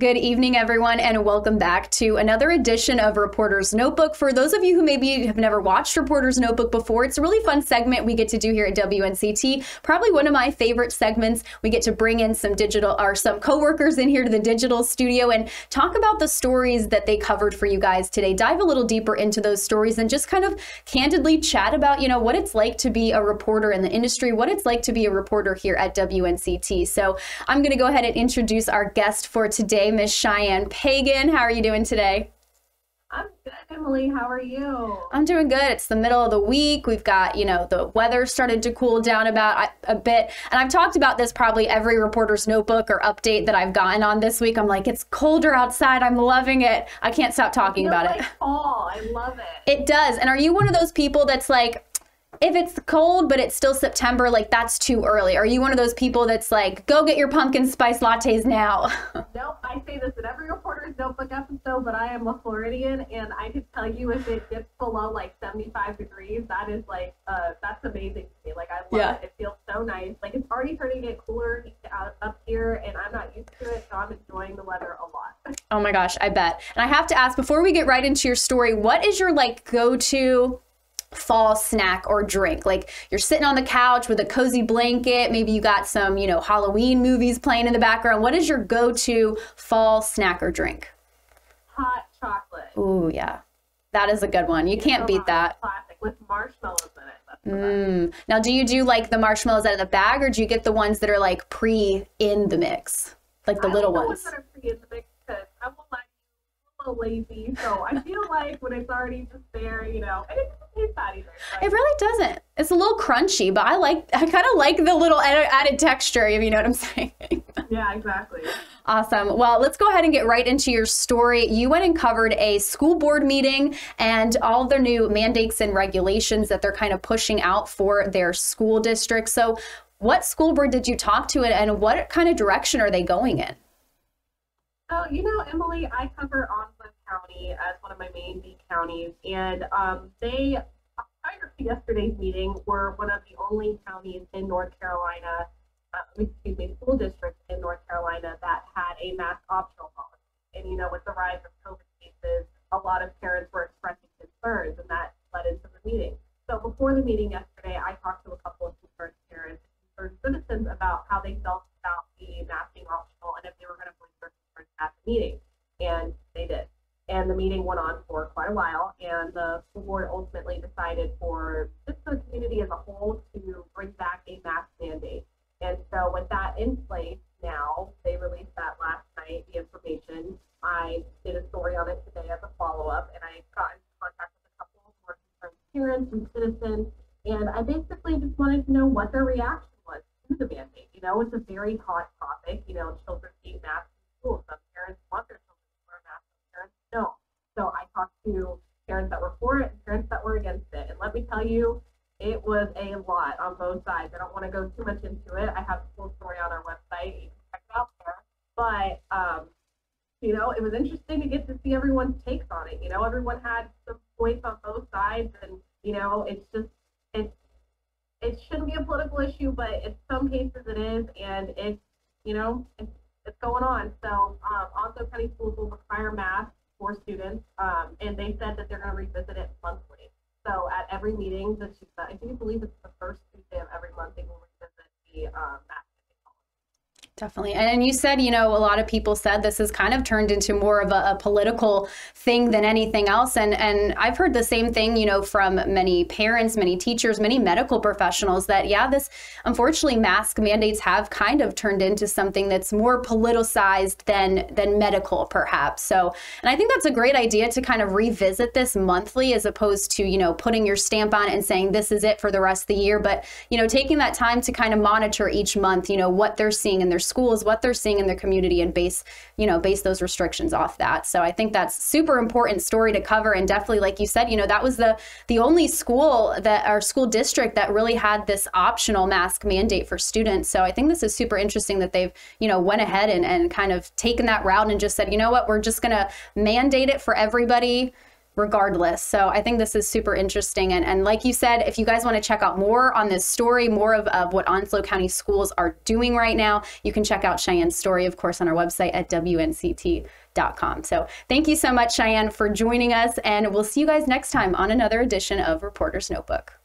Good evening, everyone, and welcome back to another edition of Reporter's Notebook. For those of you who maybe have never watched Reporter's Notebook before, it's a really fun segment we get to do here at WNCT. Probably one of my favorite segments. We get to bring in some coworkers in here to the digital studio and talk about the stories that they covered for you guys today. Dive a little deeper into those stories and just kind of candidly chat about, what it's like to be a reporter in the industry, what it's like to be a reporter here at WNCT. So I'm going to go ahead and introduce our guest for today, Miss Cheyenne Pagan. How are you doing today? I'm good, Emily. How are you? I'm doing good. It's the middle of the week. We've got, the weather started to cool down a bit. And I've talked about this probably every Reporter's Notebook or update that I've gotten on this week. I'm like, it's colder outside. I'm loving it. I can't stop talking about it. Fall. I love it. It does. And are you one of those people that's like, if it's cold, but it's still September, like that's too early? Are you one of those people that's like, go get your pumpkin spice lattes now? Nope, I say this in every Reporter's Notebook episode, but I am a Floridian, and I can tell you if it gets below like 75 degrees, that is like, that's amazing to me. Like, I love it. It feels so nice. Like, it's already starting to get cooler up here, and I'm not used to it, so I'm enjoying the weather a lot. Oh my gosh, I bet. And I have to ask, before we get right into your story, what is your like go-to fall snack or drink? Like, you're sitting on the couch with a cozy blanket, maybe you got some, Halloween movies playing in the background. What is your go-to fall snack or drink? Hot chocolate. Ooh, yeah. That is a good one. You can't beat that. Classic with marshmallows in it. That's the best. Now, do you do like the marshmallows out of the bag, or do you get the ones that are like in the mix? Like the little ones? I like the ones that are pre in the mix, because I won't lie, I'm a little lazy, so I feel like when it's already just there, and it doesn't taste bad either. It really doesn't. It's a little crunchy, but I kind of like the little added texture, if you know what I'm saying. Yeah, exactly. Awesome. Well, let's go ahead and get right into your story. You went and covered a school board meeting and all their new mandates and regulations that they're kind of pushing out for their school district. So what school board did you talk to, and what kind of direction are they going in? Oh, Emily, I cover Onslow County as one of my main beat counties, and they, prior to yesterday's meeting, were one of the only counties in North Carolina, school districts in North Carolina that had a mask optional policy. And, with the rise of COVID cases, a lot of parents were expressing concerns, and that led into the meeting. So before the meeting yesterday, I talked to a couple of concerned parents and concerned citizens about how they felt about the masking optional and if they were going to voice their concerns at the meeting. And they did. And the meeting went on for quite a while, and the school board ultimately decided for just the community as a whole to bring back a mask mandate. And so with that in place now, they released that last night, the information. I did a story on it today as a follow-up, and I got in contact with a couple of more concerned parents and citizens, and I basically just wanted to know what their reaction was to the mandate. It's a very hot topic, children being masked in school. Some parents want their children to wear masks, some parents don't. So I talked to parents that were for it and parents that were against it. And let me tell you, it was a lot on both sides. I don't want to go too much into it. I have a full story on our website. You can check it out there. But, it was interesting to get to see everyone's takes on it. Everyone had some points on both sides. And, it's just, it shouldn't be a political issue, but in some cases it is. And it's going on. So Onslow County Schools will require masks for students. And they said that they're going to revisit it monthly. So at every meeting, I believe it's the first Tuesday of every month, they will revisit the mask. Definitely. And you said, a lot of people said this has kind of turned into more of a political thing than anything else. And I've heard the same thing, from many parents, many teachers, many medical professionals that, this unfortunately mask mandates have kind of turned into something that's more politicized than medical, perhaps. So, and I think that's a great idea to kind of revisit this monthly as opposed to, putting your stamp on it and saying this is it for the rest of the year. But, taking that time to kind of monitor each month, what they're seeing in their schools, what they're seeing in their community, and base those restrictions off that. So I think that's super important story to cover. And definitely, like you said, that was the only school school district that really had this optional mask mandate for students. So I think this is super interesting that they've, went ahead and kind of taken that route and just said, what, we're just going to mandate it for everybody regardless. So I think this is super interesting. And like you said, if you guys want to check out more on this story, more of what Onslow County Schools are doing right now, you can check out Cheyenne's story, of course, on our website at WNCT.com. So thank you so much, Cheyenne, for joining us, and we'll see you guys next time on another edition of Reporter's Notebook.